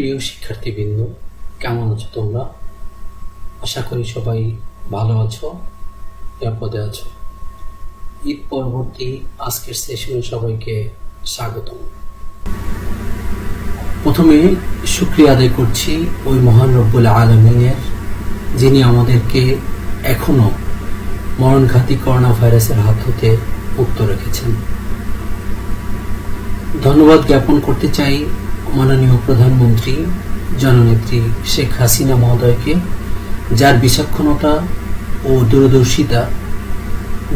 প্রিয় শিক্ষার্থীবৃন্দ, কেমন আছো তোমরা? আশা করি সবাই ভালো আছো, নিরাপদে আছো। ঈদ পরবর্তী আজকের সেশনে সবাইকে স্বাগতম। প্রথমে শুকরিয়া আদায় করছি ওই মহান রব্বুল আলামিনের, যিনি আমাদেরকে এখনো মরণঘাতী করোনা ভাইরাসের হাত হতে মুক্ত রেখেছেন। ধন্যবাদ জ্ঞাপন করতে চাই মাননীয় প্রধানমন্ত্রী জননেত্রী শেখ হাসিনা মহোদয়কে, যার বিচক্ষণতা ও দূরদর্শিতা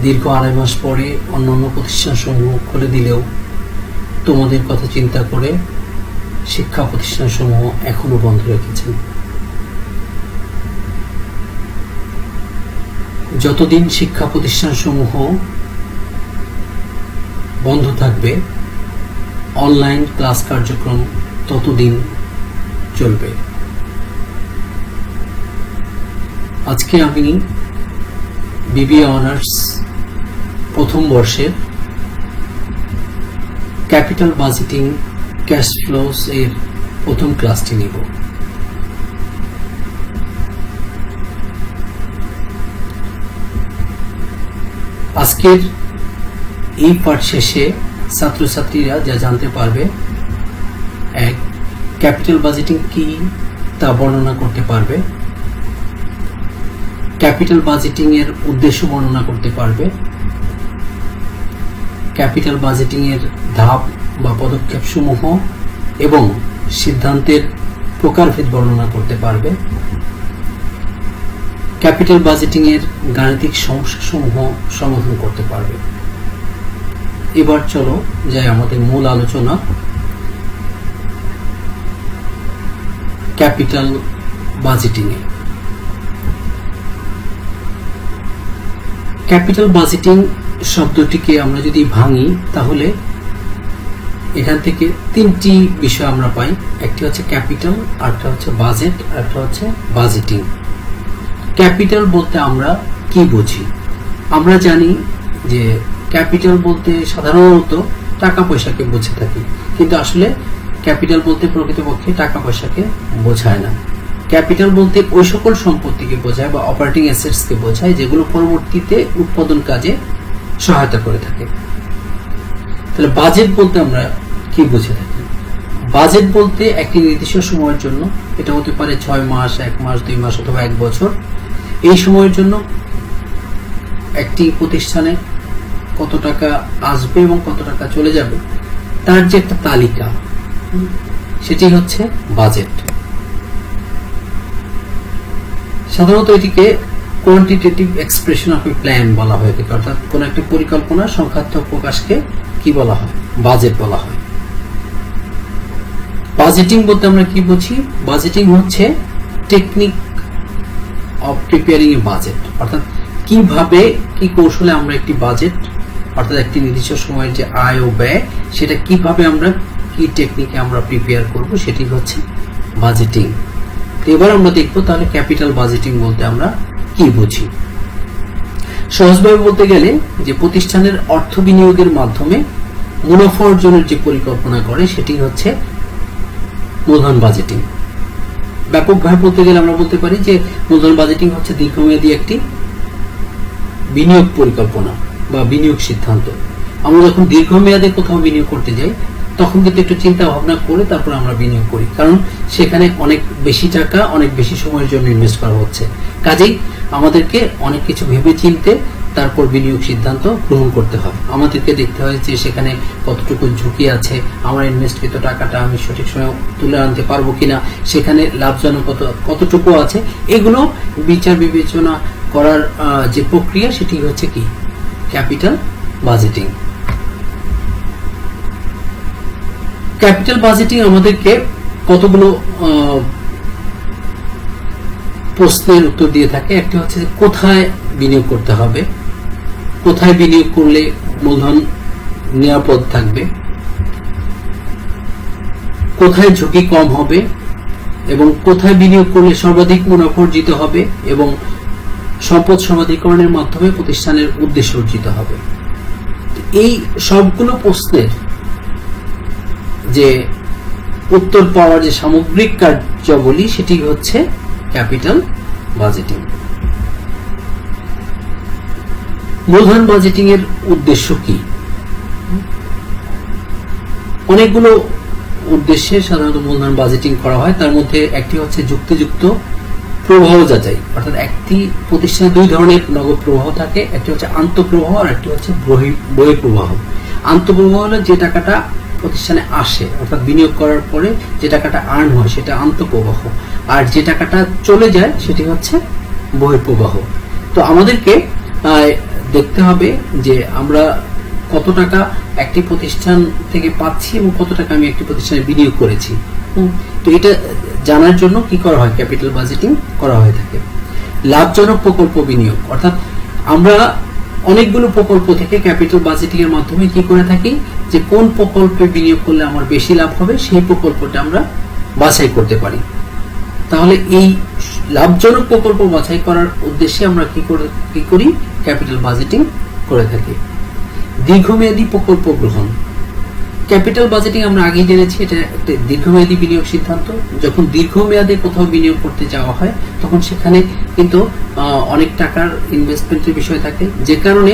দীর্ঘ 2.5 মাস পরে অন্যান্য প্রতিষ্ঠানসমূহ খুলে দিলেও তোমাদের কথা চিন্তা করে শিক্ষা প্রতিষ্ঠানসমূহ এখনো বন্ধ রেখেছেন। যতদিন শিক্ষা প্রতিষ্ঠানসমূহ বন্ধ থাকবে, অনলাইন ক্লাস কার্যক্রম ততদিন চলবে। আজকে আমি বিবিএ অনার্স প্রথম বর্ষের ক্যাপিটাল বাজেটিং ক্যাশ ফ্লোস এর প্রথম ক্লাসটি নিব। আজকের এই পাঠ শেষে ছাত্রছাত্রীরা যা জানতে পারবে: 1. ক্যাপিটাল বাজেটিং কি তা বর্ণনা করতে পারবে। ক্যাপিটাল বাজেটিং এর উদ্দেশ্য বর্ণনা করতে পারবে। ক্যাপিটাল বাজেটিং এর ধাপ বা পদক্ষেপ সমূহ এবং সিদ্ধান্তের প্রকারভেদ বর্ণনা করতে পারবে। ক্যাপিটাল বাজেটিং এর গাণিতিক সমস্যা সমূহ সমাধান করতে পারবে। এবার চলো যাই আমাদের মূল আলোচনা, ক্যাপিটাল বাজেটিং এ। ক্যাপিটাল বাজেটিং শব্দটিকে আমরা যদি ভাঙি, তাহলে এখান থেকে 3টি বিষয় আমরা পাই। একটি হচ্ছে ক্যাপিটাল, আরেকটা হচ্ছে বাজেট, আরেকটা হচ্ছে বাজেটিং। ক্যাপিটাল বলতে আমরা কি বুঝি? আমরা জানি যে ক্যাপিটাল বলতে সাধারণত টাকা পয়সাকে বুঝে থাকি, কিন্তু আসলে ক্যাপিটাল বলতে প্রকৃতপক্ষে টাকা পয়সাকে বোঝায় না। ক্যাপিটাল বলতে ওই সকল সম্পত্তিকে বোঝায় বা অপারেটিং অ্যাসেটসকে বোঝায় যেগুলো পরবর্তীতে উৎপাদন কাজে সহায়তা করে থাকে। তাহলে বাজেট বলতে আমরা কি বুঝে থাকি? বাজেট বলতে একটি নির্দিষ্ট সময়ের জন্য, এটা হতে পারে 6 মাস, 1 মাস, 2 মাস অথবা 1 বছর, এই সময়ের জন্য একটি প্রতিষ্ঠানে কত টাকা আসবে এবং কত টাকা চলে যাবে তার যে একটা তালিকা, সেটি হচ্ছে বাজেট। সাধারণত এটিকে quantitative expression of A plan বলা হয়ে থাকে, অর্থাৎ কোন একটা পরিকল্পনা সংখ্যাত্মক প্রকাশকে কি বলা হয়? বাজেট বলা হয়। বাজেটিং বলতে আমরা কি বুঝি? বাজেটিং হচ্ছে technique of preparing A budget, অর্থাৎ কিভাবে কি কৌশলে আমরা একটি বাজেট, অর্থাৎ একটি নির্দিষ্ট সময়ের যে আয় ও ব্যয়, সেটা কিভাবে আমরা কি টেকনিকে আমরা প্রিপেয়ার করব, সেটি হচ্ছে বাজেটিং। এবার আমরা দেখব তাহলে ক্যাপিটাল বাজেটিং বলতে আমরা কি বুঝি। সহজভাবে বলতে গেলে যে প্রতিষ্ঠানের অর্থ বিনিয়োগের মাধ্যমে মুনাফা অর্জনের যে পরিকল্পনা করে, সেটি হচ্ছে মূলধন বাজেটিং। ব্যাপকভাবে বলতে গেলে আমরা বলতে পারি যে মূলধন বাজেটিং হচ্ছে দীর্ঘমেয়াদী একটি বিনিয়োগ পরিকল্পনা বা বিনিয়োগ সিদ্ধান্ত। আমরা যখন দীর্ঘমেয়াদে কোথাও বিনিয়োগ করতে যাই, তখন কিন্তু একটু চিন্তা ভাবনা করে তারপর আমরা বিনিয়োগ করি, কারণ সেখানে অনেক বেশি টাকা অনেক বেশি সময়ের জন্য ইনভেস্ট করা হচ্ছে। কাজেই আমাদেরকে অনেক কিছু ভেবে চিনতে তারপর বিনিয়োগ সিদ্ধান্ত গ্রহণ করতে হয়। আমাদেরকে দেখতে হয় যে সেখানে কতটুকু ঝুঁকি আছে, আমার ইনভেস্টকৃত টাকাটা আমি সঠিক সময় তুলে আনতে পারবো কিনা, সেখানে লাভজনক কতটুকু আছে, এগুলো বিচার বিবেচনা করার যে প্রক্রিয়া, সেটি হচ্ছে কি ক্যাপিটাল বাজেটিং। ক্যাপিটাল বাজেটিং আমাদেরকে কতগুলো প্রশ্নের উত্তর দিয়ে থাকে। একটি হচ্ছে কোথায় বিনিয়োগ করতে হবে, কোথায় বিনিয়োগ করলে মূলধন নিরাপদ থাকবে, কোথায় ঝুঁকি কম হবে এবং কোথায় বিনিয়োগ করলে সর্বাধিক মুনাফা অর্জিত হবে এবং সম্পদ সমাধিকরণের মাধ্যমে প্রতিষ্ঠানের উদ্দেশ্য অর্জিত হবে। এই সবগুলো প্রশ্নের যে উত্তর পাওয়ার যে সামগ্রিক কার্যাবলী সেটি হচ্ছে ক্যাপিটাল বাজেটিং। মূলধন বাজেটিং এর উদ্দেশ্য কি? অনেকগুলো উদ্দেশ্যে সাধারণত মূলধন বাজেটিং করা হয়। তার মধ্যে একটি হচ্ছে যুক্তিযুক্ত প্রবাহ যাচাই, অর্থাৎ একটি প্রতিষ্ঠানে দুই ধরনের নগদ প্রবাহ থাকে, একটি হচ্ছে আন্তঃপ্রবাহ আর একটি হচ্ছে বহিঃপ্রবাহ। আন্তঃপ্রবাহ হলো যে টাকাটা প্রতিষ্ঠানে আসে, অর্থাৎ বিনিয়োগ করার পরে যে টাকাটা আর্ন হয় সেটা আন্তঃপ্রবাহ, আর যে টাকাটা চলে যায় সেটি হচ্ছে বহিঃপ্রবাহ। তো আমাদেরকে দেখতে হবে যে আমরা কত টাকা একটি প্রতিষ্ঠান থেকে পাচ্ছি এবং কত টাকা আমি একটি প্রতিষ্ঠানে বিনিয়োগ করেছি। তো এটা জানার জন্য কি করা হয়? ক্যাপিটাল বাজেটিং করা হয়ে থাকে। লাভজনক প্রকল্প বিনিয়োগ, অর্থাৎ আমরা অনেকগুলো প্রকল্প থেকে ক্যাপিটাল বাজেটিং এর মাধ্যমে কি করে থাকি যে কোন প্রকল্পে বিনিয়োগ করলে আমার বেশি লাভ হবে সেই প্রকল্পটা আমরা বাছাই করতে পারি। তাহলে এই লাভজনক প্রকল্প বাছাই করার উদ্দেশ্যে আমরা কি করি? ক্যাপিটাল বাজেটিং করে থাকি। দীর্ঘমেয়াদী প্রকল্প গ্রহণ, ক্যাপিটাল বাজেটিং আমরা আগেই জেনেছি এটা একটা দীর্ঘমেয়াদী বিনিয়োগ সিদ্ধান্ত। যখন দীর্ঘমেয়াদে কোথাও বিনিয়োগ করতে যাওয়া হয় তখন সেখানে কিন্তু অনেক টাকার ইনভেস্টমেন্টের বিষয় থাকে, যে কারণে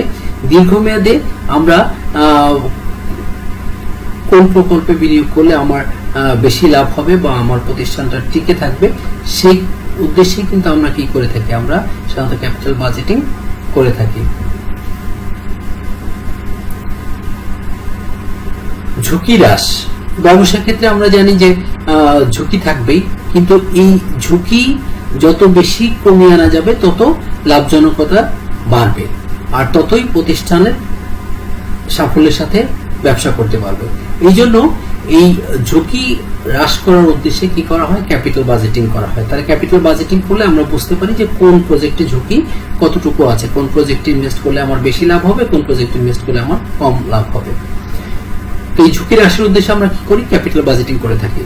দীর্ঘমেয়াদে আমরা কোন প্রকল্পে বিনিয়োগ করলে আমার বেশি লাভ হবে বা আমার প্রতিষ্ঠানটা টিকে থাকবে সেই উদ্দেশ্যে কিন্তু আমরা কি করে থাকি? আমরা সাধারণত ক্যাপিটাল বাজেটিং করে থাকি। ঝুঁকি হ্রাস, ব্যবসার ক্ষেত্রে আমরা জানি যে ঝুঁকি থাকবেই, কিন্তু এই ঝুঁকি যত বেশি কমিয়ে আনা যাবে তত লাভজনকতা বাড়বে আর ততই প্রতিষ্ঠানের সাফল্যের সাথে ব্যবসা করতে পারবে। এই জন্য এই ঝুঁকি হ্রাস করার উদ্দেশ্যে কি করা হয়? ক্যাপিটাল বাজেটিং করা হয়। তাহলে ক্যাপিটাল বাজেটিং করলে আমরা বুঝতে পারি যে কোন প্রজেক্টে ঝুঁকি কতটুকু আছে, কোন প্রজেক্টে ইনভেস্ট করলে আমার বেশি লাভ হবে, কোন প্রজেক্টে ইনভেস্ট করলে আমার কম লাভ হবে। এই ঝুঁকি হ্রাসের উদ্দেশ্যে আমরা কি করি? ক্যাপিটাল বাজেটিং করে থাকি।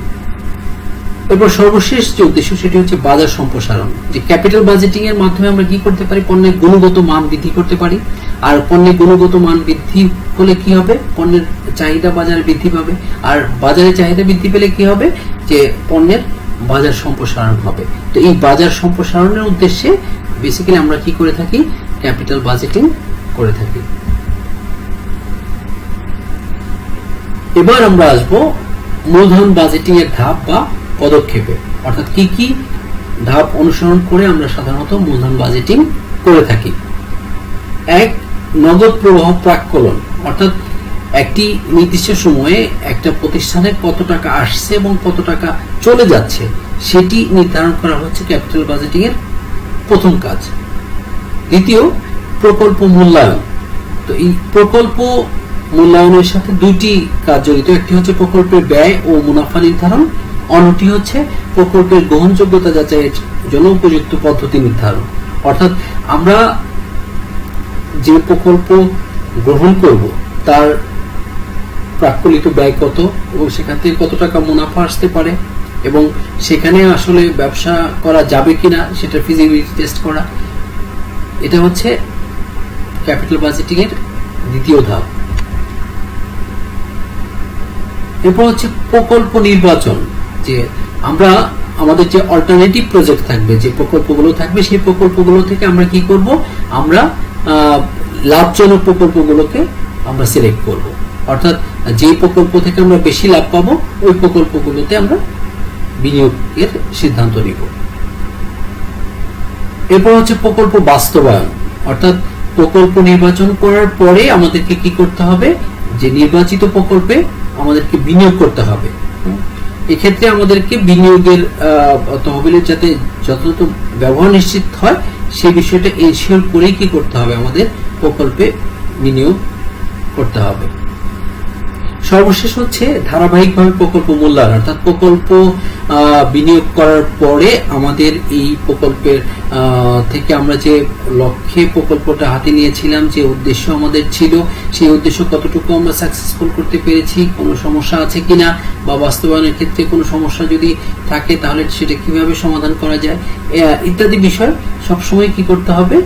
এরপর সর্বশেষ যে উদ্দেশ্য সেটি হচ্ছে বাজার সম্প্রসারণ। যে ক্যাপিটাল বাজেটিং এর মাধ্যমে আমরা কি করতে পারি? পণ্যের গুণগত মান বৃদ্ধি করতে পারি। আর পণ্যের গুণগত মান বৃদ্ধি হলে কি হবে? পণ্যের চাহিদা বাজারে বৃদ্ধি পাবে, আর বাজারে চাহিদা বৃদ্ধি পেলে কি হবে? যে পণ্যের বাজার সম্প্রসারণ হবে। তো এই বাজার সম্প্রসারণের উদ্দেশ্যে বেসিক্যালি আমরা কি করে থাকি? ক্যাপিটাল বাজেটিং করে থাকি। এবার আমরা আসবো মূলধন বাজেটিং এর ধাপ বা পদক্ষেপে, অর্থাৎ কি কি ধাপ অনুসরণ করে আমরা সাধারণত মূলধন বাজেটিং করে থাকি। এক, নগদ প্রবাহ প্রাক্কলন, অর্থাৎ একটি নির্দিষ্ট সময়ে একটা প্রতিষ্ঠানে কত টাকা আসছে এবং কত টাকা চলে যাচ্ছে সেটি নির্ধারণ করা হচ্ছে ক্যাপিটাল বাজেটিং এর প্রথম কাজ। দ্বিতীয়, প্রকল্প মূল্যায়ন। তো এই প্রকল্প মূল্যায়নের সাথে দুইটি কাজ জড়িত। একটি হচ্ছে প্রকল্পের ব্যয় ও মুনাফা নির্ধারণ, অন্যটি হচ্ছে প্রকল্পের গ্রহণযোগ্যতা যাচাইয়ের জন্য উপযুক্ত পদ্ধতি নির্ধারণ। অর্থাৎ আমরা যে প্রকল্প গ্রহণ করব তার প্রাক্কলিত ব্যয় কত এবং সেখান থেকে কত টাকা মুনাফা আসতে পারে এবং সেখানে আসলে ব্যবসা করা যাবে কিনা সেটা ফিজিবিলিটি টেস্ট করা, এটা হচ্ছে ক্যাপিটাল বাজেটিং এর দ্বিতীয় ধাপ। এরপর হচ্ছে প্রকল্প নির্বাচন, যে আমরা আমাদের যে অল্টারনেটিভ প্রজেক্ট থাকবে, যে প্রকল্পগুলো থাকবে সেই প্রকল্পগুলো থেকে আমরা কি করব? আমরা লাভজনক প্রকল্পগুলোকে আমরা সিলেক্ট করব, অর্থাৎ যে প্রকল্প থেকে আমরা বেশি লাভ পাবো ওই প্রকল্পগুলোতে আমরা বিনিয়োগের সিদ্ধান্ত নিব। এরপর হচ্ছে প্রকল্প বাস্তবায়ন, অর্থাৎ প্রকল্প নির্বাচন করার পরে আমাদেরকে কি করতে হবে? যে নির্বাচিত প্রকল্পে আমাদেরকে বিনিয়োগ করতে হবে। এক্ষেত্রে আমাদেরকে বিনিয়োগের তহবিলের যাতে যথাযথ ব্যবহার নিশ্চিত হয় সেই বিষয়টা এনশিওর করেই কি করতে হবে? আমাদের প্রকল্পে বিনিয়োগ করতে হবে। সর্বশেষ হচ্ছে ধারাবাহিকভাবে প্রকল্প মূল্যায়ন, অর্থাৎ প্রকল্প বিনিয়োগ করার পরে আমাদের এই প্রকল্পের থেকে আমরা যে লক্ষ্যে প্রকল্পটা হাতে নিয়েছিলাম, যে উদ্দেশ্য আমাদের ছিল, সেই উদ্দেশ্য কতটুকু আমরা সাকসেসফুল করতে পেরেছি, কোনো সমস্যা আছে কিনা, বা বাস্তবায়নের ক্ষেত্রে কোনো সমস্যা যদি থাকে তাহলে সেটা কিভাবে সমাধান করা যায় ইত্যাদি বিষয় সবসময় কি করতে হবে?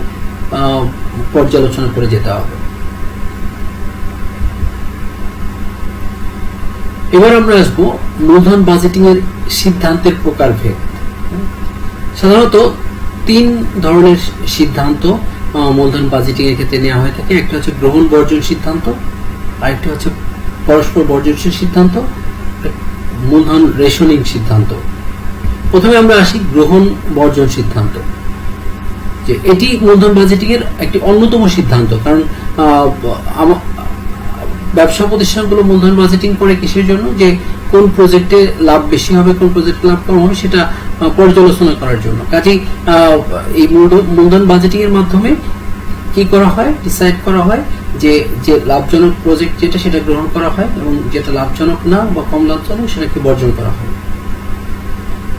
পর্যালোচনা করে যেতে হবে। এবার আমরা আসবো মূলধন বাজেটিং এর সিদ্ধান্তের প্রকারভেদ। সাধারণত 3 ধরনের সিদ্ধান্ত মূলধন বাজেটিং এর ক্ষেত্রে নেওয়া হয়ে থাকে। একটা হচ্ছে গ্রহণ বর্জন সিদ্ধান্ত, আরেকটা হচ্ছে পরস্পর বর্জনশীল সিদ্ধান্ত, মূলধন রেশনিং সিদ্ধান্ত। প্রথমে আমরা আসি গ্রহণ বর্জন সিদ্ধান্ত। যে এটি মূলধন বাজেটিং এর একটি অন্যতম সিদ্ধান্ত, কারণ ব্যবসা প্রতিষ্ঠানগুলো মূলধন বাজেটিং করে কিসের জন্য? যে কোন প্রজেক্টে লাভ বেশি হবে, কোন প্রজেক্টে লাভ কম হবে সেটা পর্যালোচনা করার জন্য। কাজেই এই মূলধন বাজেটিং এর মাধ্যমে কি করা হয়? ডিসাইড করা হয় যে যে লাভজনক প্রজেক্ট যেটা সেটা গ্রহণ করা হয়, এবং যেটা লাভজনক না বা কম লাভজনক সেটাকে বর্জন করা হয়।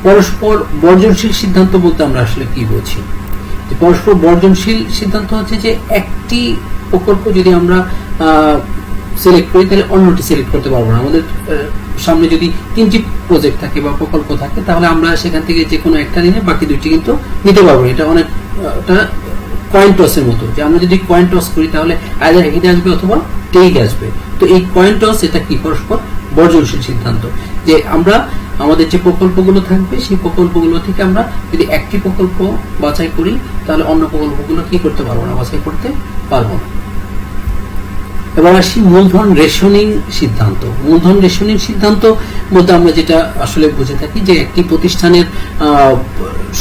পরস্পর বর্জনশীল সিদ্ধান্ত বলতে আমরা আসলে কি বুঝি? পরস্পর বর্জনশীল সিদ্ধান্ত হচ্ছে যে একটি প্রকল্প যদি আমরা সিলেক্ট করি তাহলে অন্যটি সিলেক্ট করতে পারবো না। আমাদের সামনে যদি 3টি প্রজেক্ট থাকে বা প্রকল্প থাকে তাহলে আমরা সেখান থেকে যে কোনো একটা নিলে বাকি 2টি কিন্তু নিতে পারবো না। এটা অনেকটা কয়েন টসের মতো, যে আমরা যদি কয়েন টস করি তাহলে আইদার হেঁটে আসবে অথবা টেক আসবে। তো এই কয়েন টস এটা কি? পরস্পর বর্জনশীল সিদ্ধান্ত। যে আমরা আমাদের যে প্রকল্পগুলো থাকবে সেই প্রকল্পগুলো থেকে আমরা যদি একটি প্রকল্প বাছাই করি তাহলে অন্য প্রকল্পগুলো কি করতে পারবো না? বাছাই করতে পারবো না। এবার আসি মূলধন রেশনিং সিদ্ধান্ত। মূলধন রেশনিং সিদ্ধান্ত বলতে আমরা যেটা আসলে বুঝে থাকি যে একটি প্রতিষ্ঠানের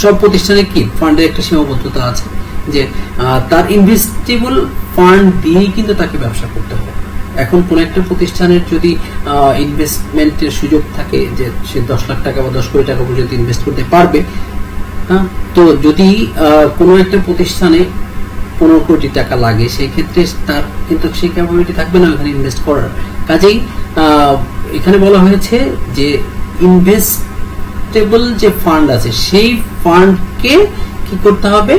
সব প্রতিষ্ঠানের কি ফান্ডের একটা সীমাবদ্ধতা আছে, যে তার ইনভেস্টেবল ফান্ড দিয়েই কিন্তু তাকে ব্যবসা করতে হবে। এখন কোন একটা প্রতিষ্ঠানের যদি ইনভেস্টমেন্টের সুযোগ থাকে যে সে 10 লাখ টাকা বা 10 কোটি টাকা পর্যন্ত ইনভেস্ট করতে পারবে, তো যদি কোনো একটা প্রতিষ্ঠানে 15 কোটি টাকা লাগে সেই ক্ষেত্রে তার কিন্তু সেই ক্যাপাবিলিটি থাকবে না ওখানে ইনভেস্ট করার। কাজেই এখানে বলা হয়েছে যে ইনভেস্টেবল যে ফান্ড আছে সেই ফান্ডকে কি করতে হবে?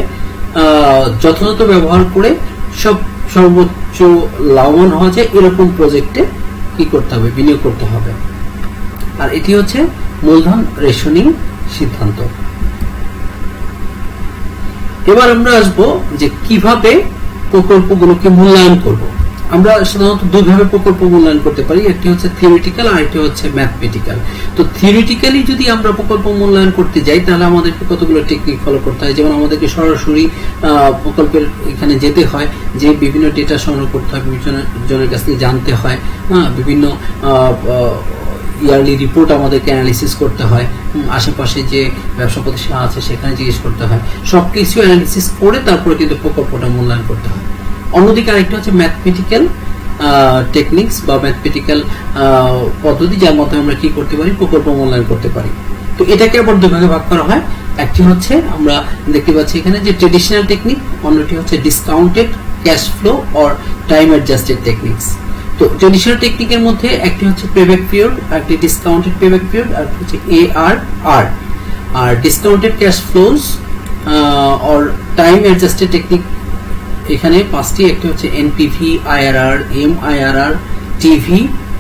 যথাযথ ব্যবহার করে সর্বোচ্চ লাভবান হওয়া যায় এরকম প্রজেক্টে কি করতে হবে? বিনিয়োগ করতে হবে। আর এটি হচ্ছে মূলধন রেশনিং সিদ্ধান্ত। এবার আমরা আসবো যে কিভাবে প্রকল্পগুলোকে মূল্যায়ন করব। আমরা সাধারণত 2 ভাবে প্রকল্প মূল্যায়ন করতে পারি, একটি হচ্ছে থিওরিটিক্যাল আর একটি হচ্ছে ম্যাথমেটিক্যাল। তো থিওরিটিক্যালি যদি আমরা প্রকল্প মূল্যায়ন করতে যাই তাহলে আমাদেরকে কতগুলো টেকনিক ফলো করতে হয়। যেমন আমাদেরকে সরাসরি প্রকল্পের এখানে যেতে হয়, যে বিভিন্ন ডেটা সংগ্রহ করতে হয়, বিভিন্ন জনের কাছ থেকে জানতে হয়, বিভিন্ন ইয়ারলি রিপোর্ট আমাদেরকে অ্যানালিসিস করতে হয়, আশেপাশে যে ব্যবসা প্রতিষ্ঠান আছে সেখানে জিজ্ঞেস করতে হয়, সবকিছু অ্যানালিসিস করে তারপরে কিন্তু প্রকল্পটা মূল্যায়ন করতে হয়। অন্যদিকে আরেকটা হচ্ছে ম্যাথমেটিক্যাল টেকনিক্স বা ম্যাথমেটিক্যাল পদ্ধতি, যার মাধ্যমে আমরা কি করতে পারি? প্রকল্প মূল্যায়ন করতে পারি। তো এটাকে আবার 2 ভাগে ভাগ করা হয়। একটি হচ্ছে আমরা দেখতে পাচ্ছি এখানে যে ট্রেডিশনাল টেকনিক, অন্যটি হচ্ছে discounted cash flow or time adjusted techniques. তো ট্রেডিশনাল টেকনিকের মধ্যে একটি হচ্ছে পেব্যাক পিরিয়ড, একটি ডিসকাউন্টেড পেব্যাক পিরিয়ড, আর হচ্ছে ARR। আর discounted cash flows or time adjusted technique এখানে 5টি, একটি হচ্ছে NPV, IRR, MIRR, TV,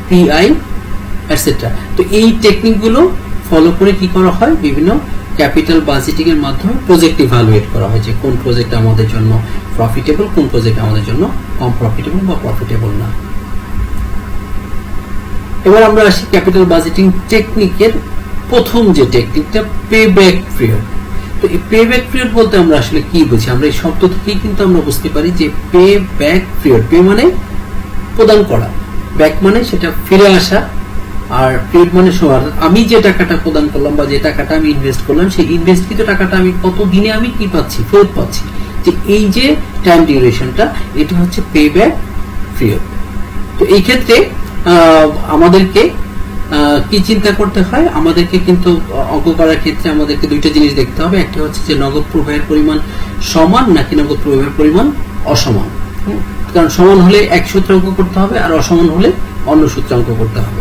PI etcetera. তো এই টেকনিকগুলো ফলো করে কি করা হয়? বিভিন্ন ক্যাপিটাল বাজেটিং এর মাধ্যমে প্রজেক্ট ইভালুয়েট করা হয় যে কোন প্রজেক্ট আমাদের জন্য প্রফিটেবল, কোন প্রজেক্ট আমাদের জন্য কম প্রফিটেবল বা প্রফিটেবল না। এবার আমরা আসি ক্যাপিটাল বাজেটিং টেকনিকের প্রথম যে টেকনিকটা, পেব্যাক পিরিয়ড। তো এই পেব্যাক পিরিয়ড বলতে আমরা আসলে কি বুঝি? আমরা এই শব্দ থেকেই কিন্তু আমরা বুঝতে পারি যে পেব্যাক পিরিয়ড, পে মানে প্রদান করা, ব্যাক মানে সেটা ফিরে আসা, আর পিরিয়ড মানে সময়। আমি যে টাকাটা প্রদান করলাম বা যে টাকাটা আমি ইনভেস্ট করলাম সেই ইনভেস্টকৃত টাকাটা আমি কত দিনে আমি কি পাচ্ছি? ফেরত পাচ্ছি। যে এই যে টাইম ডিউরেশনটা, এটা হচ্ছে পেব্যাক পিরিয়ড। তো এই ক্ষেত্রে আমাদেরকে কি চিন্তা করতে হয়? আমাদেরকে কিন্তু অঙ্ক করার ক্ষেত্রে আমাদেরকে 2টা জিনিস দেখতে হবে। একটা হচ্ছে যে নগদ প্রবাহের পরিমাণ সমান নাকি নগদ প্রবাহের পরিমাণ অসমান। কারণ সমান হলে এক সূত্রে অঙ্ক করতে হবে, আর অসমান হলে অন্য সূত্রে অঙ্ক করতে হবে।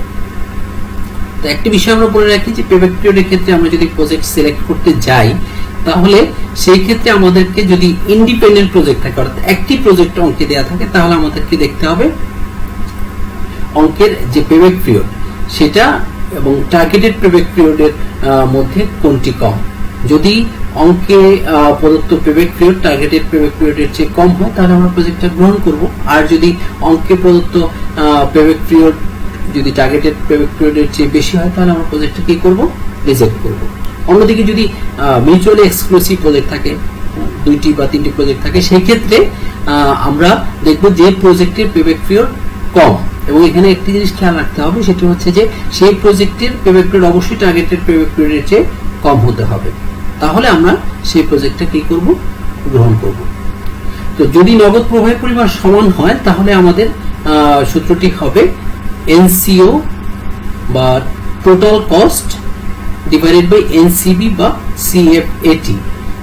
তো একটি বিষয় আমরা বলে রাখি যে পেব্যাক পিরিয়ডের ক্ষেত্রে আমরা যদি প্রজেক্ট সিলেক্ট করতে যাই তাহলে সেই ক্ষেত্রে আমাদেরকে যদি ইন্ডিপেন্ডেন্ট প্রজেক্ট থাকে, অর্থাৎ একটি প্রজেক্ট অঙ্কে দেওয়া থাকে, তাহলে আমাদেরকে দেখতে হবে অঙ্কের যে পেব্যাক পিরিয়ড সেটা এবং টার্গেটেড পেব্যাক পিরিয়ডের মধ্যে কোনটি কম। যদি অঙ্কে প্রদত্ত পেব্যাক পিরিয়ড টার্গেটেড পেব্যাক পিরিয়ডের চেয়ে কম হয় তাহলে আমরা প্রজেক্টটা গ্রহণ করব। আর যদি অঙ্কে প্রদত্ত পেব্যাক পিরিয়ড যদি টার্গেটেড পেব্যাক পিরিয়ডের চেয়ে বেশি হয় তাহলে আমরা প্রজেক্টটা কি করব, রিজেক্ট করব। অন্যদিকে যদি মিউচুয়ালি এক্সক্লুসিভ প্রজেক্ট থাকে, 2টি বা 3টি প্রজেক্ট থাকে, সেই ক্ষেত্রে আমরা দেখব যে প্রজেক্টের পেব্যাক পিরিয়ড কম, এবং এখানে একটি জিনিস খেয়াল রাখতে হবে, সেটা হচ্ছে যে সেই প্রজেক্টের পেব্যাক পিরিয়ড অবশ্যই টার্গেটেড পেব্যাক পিরিয়ডের চেয়ে কম হতে হবে, তাহলে আমরা সেই প্রজেক্টটা কি করব, গ্রহণ করব। তো যদি নগদ প্রবাহের পরিমাণ সমান হয় তাহলে আমাদের সূত্রটি হবে এনসিও বা total cost divided by NCB বা সিএফএটি।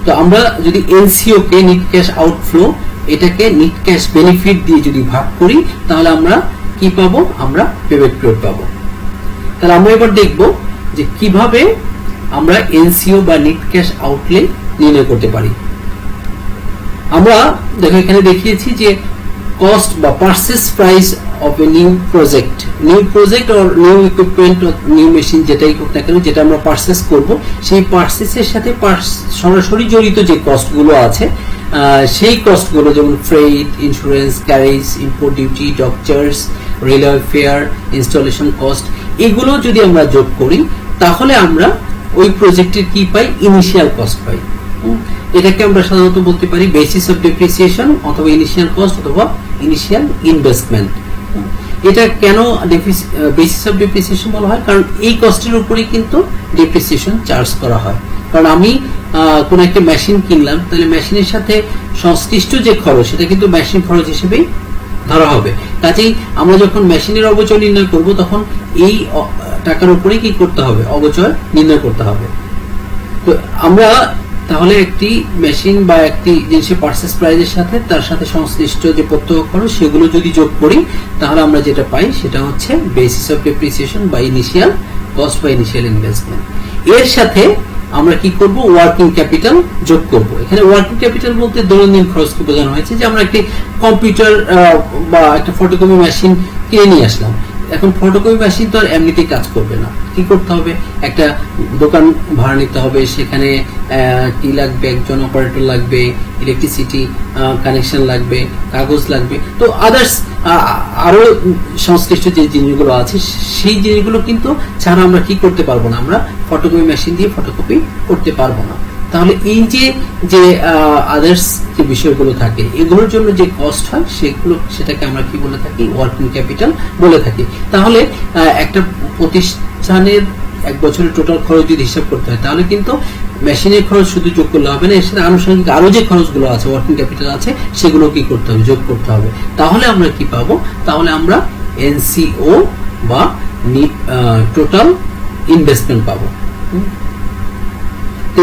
তো আমরা যদি এনসিও কে নেট ক্যাশ আউটফ্লো, এটাকে নেট ক্যাশ বেনিফিট দিয়ে যদি ভাগ করি তাহলে আমরা কি পাবো, আমরা পেব্যাক পিরিয়ড পাবো। তাহলে আমরা এবার দেখব যে কিভাবে আমরা এনসিও বা নেট ক্যাশ আউটলে নির্ণয় করতে পারি। আমরা দেখো এখানে দেখিয়েছি যে কস্ট বা purchase price of a new project or new equipment or new machine, যেটাই হোক না কেন, যেটা আমরা পারচেজ করব, সেই পারচেজের সাথে সরাসরি জড়িত যে কস্টগুলো আছে, সেই কস্টগুলো যেমন freight, insurance, carriage, import duty, dock charge, railway fare, installation cost, এগুলো যদি আমরা যোগ করি তাহলে আমরা ওই প্রজেক্টের কি পাই, ইনিশিয়াল কস্ট পাই। এটাকে আমরা সাধারণত বলতে পারি বেসিস অফ ডেপ্রিসিয়েশন অথবা ইনিশিয়াল কস্ট অথবা ইনিশিয়াল ইনভেস্টমেন্ট। এটা কেন বেসিস অফ ডেপ্রিসিয়েশন বলা হয়, কারণ এই কস্টের উপরেই কিন্তু ডেপ্রিসিয়েশন চার্জ করা হয়। কারণ আমি কোন একটা মেশিন কিনলাম, তাহলে মেশিনের সাথে সংশ্লিষ্ট যে খরচ সেটা কিন্তু মেশিন খরচ হিসেবেই ধরা হবে। কাজেই আমরা যখন মেশিনের অবচয় নির্ণয় করব তখন এই টাকার উপরে কি করতে হবে, অবচয় নির্ণয় করতে হবে। তো আমরা তাহলে একটি মেশিন বা একটি জিনিসের পারচেজ প্রাইসের সাথে তার সাথে সংশ্লিষ্ট যে প্রত্যক্ষ খরচ সেগুলো যদি যোগ করি তাহলে আমরা যেটা পাই সেটা হচ্ছে বেসিস অফ ডেপ্রিসিয়েশন বা ইনিশিয়াল কস্ট বা ইনিশিয়াল ইনভেস্টমেন্ট। এর সাথে আমরা কি করব, ওয়ার্কিং ক্যাপিটাল যোগ করব। এখানে ওয়ার্কিং ক্যাপিটাল বলতে দৈনন্দিন খরচকে বোঝানো হয়েছে, যে আমরা একটি কম্পিউটার বা একটা ফটোকপি মেশিন কিনে নিয়ে আসলাম। এখন ফটোকপি মেশিন তো আর এমনিতেই কাজ করবে না, কি করতে হবে, একটা দোকান ভাড়া নিতে হবে, সেখানে কি লাগবে, একজন অপারেটর লাগবে, ইলেকট্রিসিটি কানেকশন লাগবে, কাগজ লাগবে, তো আদার্স আরো সংশ্লিষ্ট যে জিনিসগুলো আছে সেই জিনিসগুলো কিন্তু ছাড়া আমরা কি করতে পারবো না, আমরা ফটোকপি মেশিন দিয়ে ফটোকপি করতে পারবো না। তাহলে এই যে আদার্স যে বিষয়গুলো থাকে এগুলোর জন্য যে কস্ট হয় সেটাকে আমরা কি বলে থাকি, ওয়ার্কিং ক্যাপিটাল বলে থাকি। তাহলে একটা প্রতিষ্ঠানের এক বছরের টোটাল খরচ যদি হিসাব করতে হয় তাহলে কিন্তু মেশিনের খরচ শুধু যোগ করলে হবে না, এর সাথে আনুষঙ্গিক আরো যে খরচগুলো আছে, ওয়ার্কিং ক্যাপিটাল আছে, সেগুলো কি করতে হবে, যোগ করতে হবে। তাহলে আমরা কি পাবো, তাহলে আমরা এনসিও বা টোটাল ইনভেস্টমেন্ট পাবো।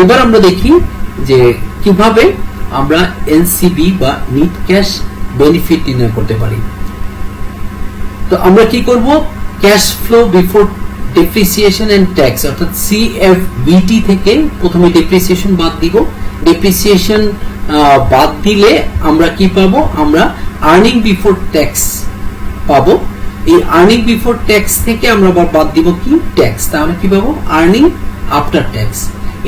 এবার আমরা দেখি যে কিভাবে আমরা এনসিবি বা নেট ক্যাশ বেনিফিট নির্ণয় করতে পারি। তো আমরা কি করব, cash flow before depreciation and tax অর্থাৎ সিএফবিটি থেকে প্রথমে ডেপ্রিসিয়েশন বাদ দিব। ডেপ্রিসিয়েশন বাদ দিলে আমরা কি পাবো, আমরা আর্নিং বিফোর ট্যাক্স পাবো। এই আর্নিং বিফোর ট্যাক্স থেকে আমরা বাদ দিব কি, ট্যাক্স। তাহলে কি পাবো, আর্নিং আফটার ট্যাক্স।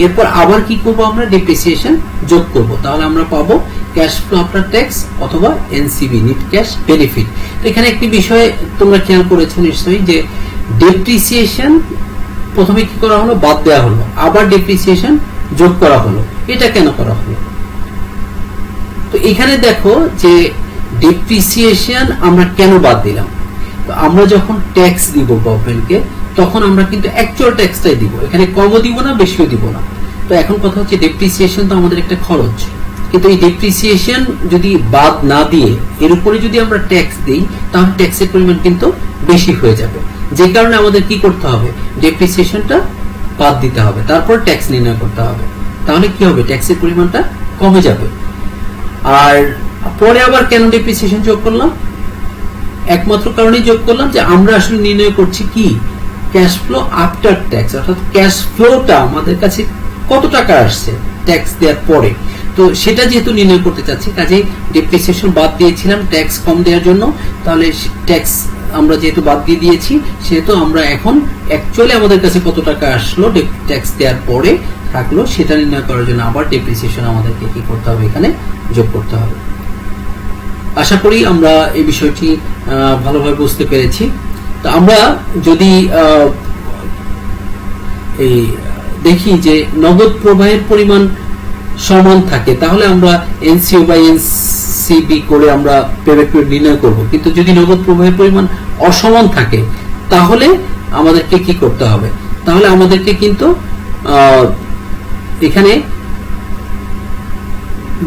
এরপর আবার কি করব, আমরা ডেপ্রিসিয়েশন যোগ করব, তাহলে আমরা পাবো ক্যাশ ফ্লো আফটার ট্যাক্স অথবা এনসিবি, নেট ক্যাশ বেনিফিট। তো এখানে একটি বিষয় তোমরা খেয়াল করেছো নিশ্চয়ই, যে ডেপ্রিসিয়েশন প্রথমে কি করা হলো, বাদ দেওয়া হলো, আবার ডেপ্রিসিয়েশন যোগ করা হলো। এটা কেন করা হলো? তো এখানে দেখো যে ডেপ্রিসিয়েশন আমরা কেন বাদ দিলাম। তো আমরা যখন ট্যাক্স দিব গভর্নমেন্টকে তখন আমরা কিন্তু অ্যাকচুয়াল ট্যাক্সটাই দিব, এখানে কমও দিব না বেশিও দিব না। তো এখন কথা হচ্ছে ডেপ্রিসিয়েশন তো আমাদের একটা খরচ, কিন্তু এই ডেপ্রিসিয়েশন যদি বাদ না দিয়ে এর উপরে যদি আমরা ট্যাক্স দিই তাহলে ট্যাক্সের পরিমাণ কিন্তু বেশি হয়ে যাবে, যে কারণে আমাদের কি করতে হবে, ডেপ্রিসিয়েশনটা বাদ দিতে হবে, তারপর ট্যাক্স নির্ণয় করতে হবে। তাহলে কি হবে, ট্যাক্সের পরিমাণটা কমে যাবে। আর পরে আবার কেন ডেপ্রিসিয়েশন যোগ করলাম, একমাত্র কারণেই যোগ করলাম যে আমরা আসলে নির্ণয় করছি কি, ক্যাশ ফ্লো আফটার ট্যাক্স, অর্থাৎ ক্যাশ ফ্লোটা আমাদের কাছে কত টাকা আসছে ট্যাক্স দেওয়ার পরে। তো সেটা যেহেতু নির্ণয় করতে চাচ্ছি, কাজেই ডেপ্রিসিয়েশন বাদ দিয়েছিলাম ট্যাক্স কম দেওয়ার জন্য। তাহলে ট্যাক্স আমরা যেহেতু বাদ দিয়ে দিয়েছি সেহেতু আমরা এখন অ্যাকচুয়ালি আমাদের কাছে কত টাকা আসলো ট্যাক্স দেওয়ার পরে থাকলো সেটা নির্ণয় করার জন্য আবার ডেপ্রিসিয়েশন আমাদেরকে কি করতে হবে, এখানে যোগ করতে হবে। আশা করি আমরা এই বিষয়টি ভালোভাবে বুঝতে পেরেছি। তো আমরা যদি এই দেখি যে নগদ প্রবাহের পরিমাণ সমান থাকে তাহলে আমরা এনসিও বাই এনসিবি করে আমরা পেব্যাক পিরিয়ড নির্ণয় করব। কিন্তু যদি নগদ প্রবাহের পরিমাণ অসমান থাকে তাহলে আমাদেরকে কি করতে হবে? তাহলে আমাদেরকে কিন্তু এখানে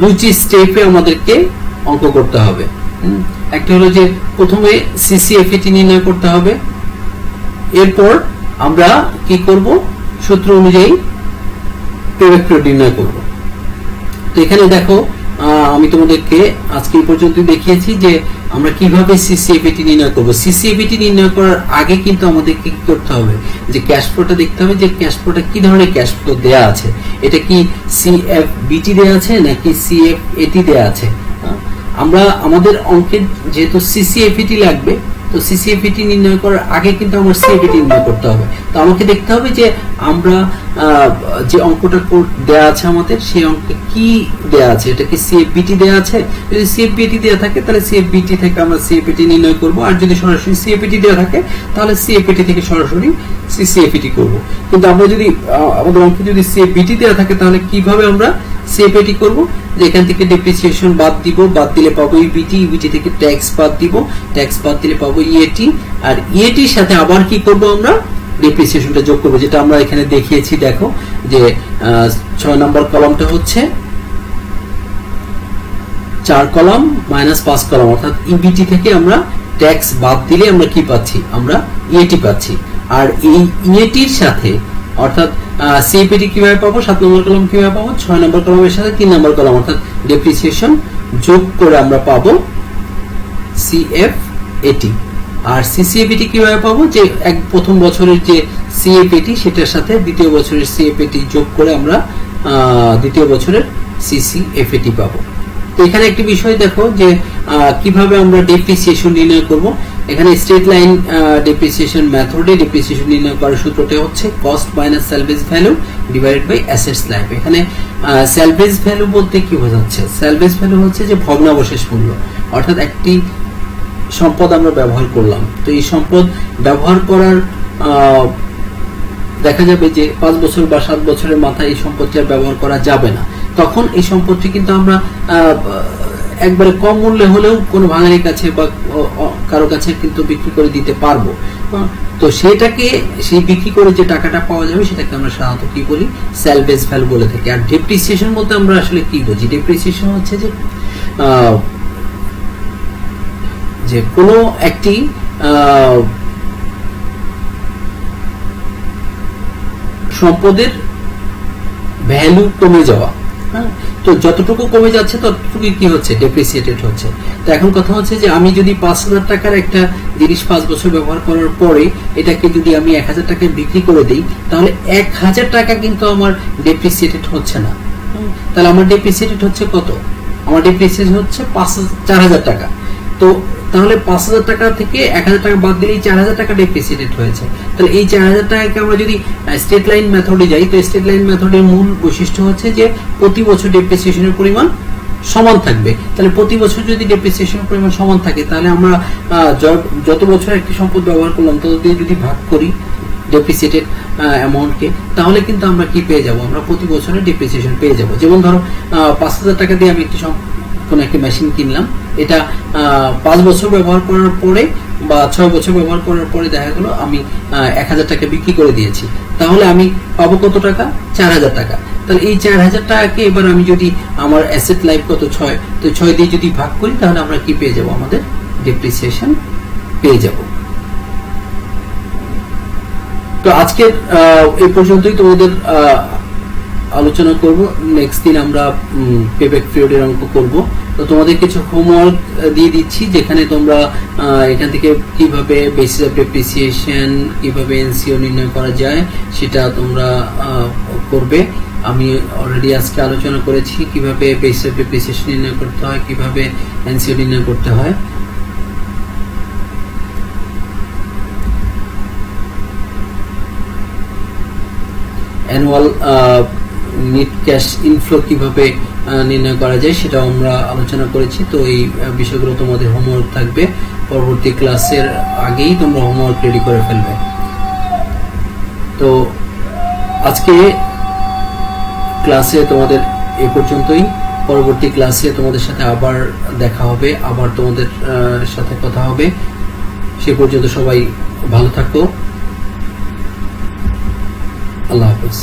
দুটি স্টেপে আমাদেরকে অঙ্ক করতে হবে। একটা হলো যে প্রথমে সিসিএফএটি নির্ণয় করতে হবে, এরপর আমরা কি করব? সূত্র অনুযায়ী পেব্যাক পিরিয়ড নির্ণয় করব। তো এখানে দেখো আমি তোমাদেরকে আজকে এই পর্যন্ত দেখিয়েছি যে আমরা কিভাবে সিসিএফএটি নির্ণয় করব। সিসিএফএটি নির্ণয় করার আগে কিন্তু আমাদেরকে কি করতে হবে? যে ক্যাশ ফ্লোটা দেখতে হবে যে ক্যাশ ফ্লোটা কি ধরনের ক্যাশ ফ্লো দেয়া আছে। এটা কি সিএফবিটি দেয়া আছে নাকি সিএফএটি দেয়া আছে? আমরা আমাদের অঙ্কের যেহেতু সিসিএফএটি লাগবে, তো সিসিএফএটি নির্ণয় করার আগে কিন্তু আমার সিএফএটি নির্ণয় করতে হবে। তো আমাকে দেখতে হবে যে আমরা যে অঙ্কটা দেয়া আছে আমাদের সেই অঙ্কে কি দেয়া আছে, এটা কি সিএফবিটি দেয়া আছে? যদি সিএফবিটি দেয়া থাকে তাহলে সিএফবিটি থেকে আমরা সিএফএটি নির্ণয় করব, আর যদি সরাসরি সিএফএটি দেয়া থাকে তাহলে সিএফএটি থেকে সরাসরি সিসিএফএটি করব। কিন্তু আমরা যদি আমাদের অঙ্কে যদি সিএফবিটি দেয়া থাকে তাহলে কিভাবে আমরা সিএফএটি করব? যে এখান থেকে ডেপ্রিসিয়েশন বাদ দিব, বাদ দিলে পাবো ইবিটি, ইবিটি থেকে ট্যাক্স বাদ দিব, ট্যাক্স বাদ দিলে পাবো ইএটি, আর ইএটির সাথে আবার কি করব? আমরা ডেপ্রিসিয়েশনটা যোগ করব, যেটা আমরা এখানে দেখিয়েছি। দেখো যে 6 নম্বর কলামটা হচ্ছে 4 কলাম মাইনাস 5 কলাম, অর্থাৎ ইবিটি থেকে আমরা ট্যাক্স বাদ দিলে আমরা কি পাচ্ছি? আমরা ইএটি পাচ্ছি। আর এই ইএটির সাথে অর্থাৎ সিএফএটি কিভাবে পাবো? 7 নম্বর কলাম কিভাবে পাবো? 6 নম্বর কলামের সাথে 3 নম্বর কলাম অর্থাৎ ডেপ্রিসিয়েশন যোগ করে আমরা পাবো সিএফএটি। আর সিসিএফএটি কিভাবে পাবো? যে প্রথম বছরের যে সিএফএটি সেটার সাথে দ্বিতীয় বছরের সিএফএটি যোগ করে আমরা দ্বিতীয় বছরের সিসিএফএটি পাবো। তো এখানে একটি বিষয় দেখো যে কিভাবে আমরা ডেপ্রিসিয়েশন নির্ণয় করব। এখানে স্ট্রেট লাইন ডেপ্রিসিয়েশন মেথডে ডেপ্রিসিয়েশন নির্ণয় করার সূত্রটা হচ্ছে cost minus salvage value divided by assets life. এখানে স্যালভেজ ভ্যালু বলতে কি বোঝাচ্ছে? স্যালভেজ ভ্যালু হচ্ছে যে ভগ্নাবশেষ মূল্য, অর্থাৎ একটি সম্পদ আমরা ব্যবহার করলাম, তো এই সম্পদ ব্যবহার করার দেখা যাবে যে 5 বছর বা 7 বছরের মাথায় এই সম্পদটি আর ব্যবহার করা যাবে না, তখন এই সম্পদটি কিন্তু আমরা একবারে কম মূল্যে হলেও কোনো ভাঙারির কাছে বা কারো কাছে কিন্তু বিক্রি করে দিতে পারবো। তো সেটাকে সেই বিক্রি করে যে টাকাটা পাওয়া যাবে সেটাকে আমরা সাধারণত কি বলি? স্যালভেজ ভ্যালু বলে থাকি। আর ডেপ্রিসিয়েশন বলতে আমরা আসলে কি বুঝি? ডেপ্রিসিয়েশন হচ্ছে যে কোনো একটি সম্পদের ভ্যালু কমে যাওয়া। তো যতটুকু কমে যাচ্ছে ততটুকু কি হচ্ছে? ডেপ্রিসিয়েটেড হচ্ছে। তো এখন কথা হচ্ছে যে আমি যদি 5,000 টাকার একটা জিনিস 5 বছর ব্যবহার করার পরে এটাকে যদি আমি 1,000 টাকায় বিক্রি করে দিই তাহলে 1,000 টাকা কিন্তু আমার ডেপ্রিসিয়েটেড হচ্ছে না। তাহলে আমার ডেপ্রিসিয়েটেড হচ্ছে কত? আমার ডেপ্রিসিয়েশন হচ্ছে 4,000 টাকা। তো তাহলে 5,000 টাকা থেকে 1,000 টাকা বাদ দিলেই 4,000 টাকা ডেপ্রিসিয়েটেড হয়েছে। তাহলে এই 4,000 টাকাকে আমরা যদি স্ট্রেট লাইন মেথডে যাই, তো স্ট্রেট লাইন মেথডের মূল বৈশিষ্ট্য হচ্ছে যে প্রতি বছর ডেপ্রিসিয়েশনের পরিমাণ সমান থাকবে। তাহলে প্রতি বছর যদি ডেপ্রিসিয়েশনের পরিমাণ সমান থাকে তাহলে আমরা যত বছর একটি সম্পদ ব্যবহার করলাম তত দিয়ে যদি ভাগ করি ডেপ্রিসিয়েটেড অ্যামাউন্টকে, তাহলে কিন্তু আমরা কি পেয়ে যাব? আমরা প্রতি বছরের ডেপ্রিসিয়েশন পেয়ে যাব। যেমন ধরো 5,000 টাকা দিয়ে আমি কোনো একটি মেশিন কিনলাম, এটা 5 বছর ব্যবহার করার পরে বা 6 বছর ব্যবহার করার পরে দেখা গেল আমি 1,000 টাকা বিক্রি করে দিয়েছি, তাহলে আমি পাবো কত টাকা? 4,000 টাকা। তাহলে এই 4,000 টাকাকে এবার আমি যদি আমার অ্যাসেট লাইফ কত 6, তো 6 দিয়ে যদি ভাগ করি তাহলে আমরা কি পেয়ে যাব? আমাদের ডেপ্রিসিয়েশন পেয়ে যাব। তো আজকে এই পর্যন্তই তোমাদের আলোচনা করব। নেক্সট দিন আমরা পেব্যাক পিরিয়ডের অঙ্ক করব। তো তোমাদের কিছু হোমওয়ার্ক দিয়ে দিচ্ছি, যেখানে তোমরা এখান থেকে কিভাবে বেসিস অফ ডেপ্রিসিয়েশন, কিভাবে এনসিও নির্ণয় করা যায় সেটা তোমরা করবে। আমি অলরেডি আজকে আলোচনা করেছি কিভাবে বেসিস অফ ডেপ্রিসিয়েশন নির্ণয় করতে হয়, কিভাবে এনসিও নির্ণয় করতে হয়। অ্যানুয়াল নেট ক্যাশ ইনফ্লো কিভাবে নির্ণয় করা যায় সেটাও আমরা আলোচনা করেছি। তো এই বিষয়গুলো তোমাদের হোমওয়ার্ক থাকবে। পরবর্তী ক্লাসের আগেই তোমরা হোমওয়ার্ক রেডি করে ফেলবে। তো আজকে ক্লাসে তোমাদের এ পর্যন্তই। পরবর্তী ক্লাসে তোমাদের সাথে আবার দেখা হবে, আবার তোমাদের সাথে কথা হবে। সে পর্যন্ত সবাই ভালো থাকো। আল্লাহ হাফেজ।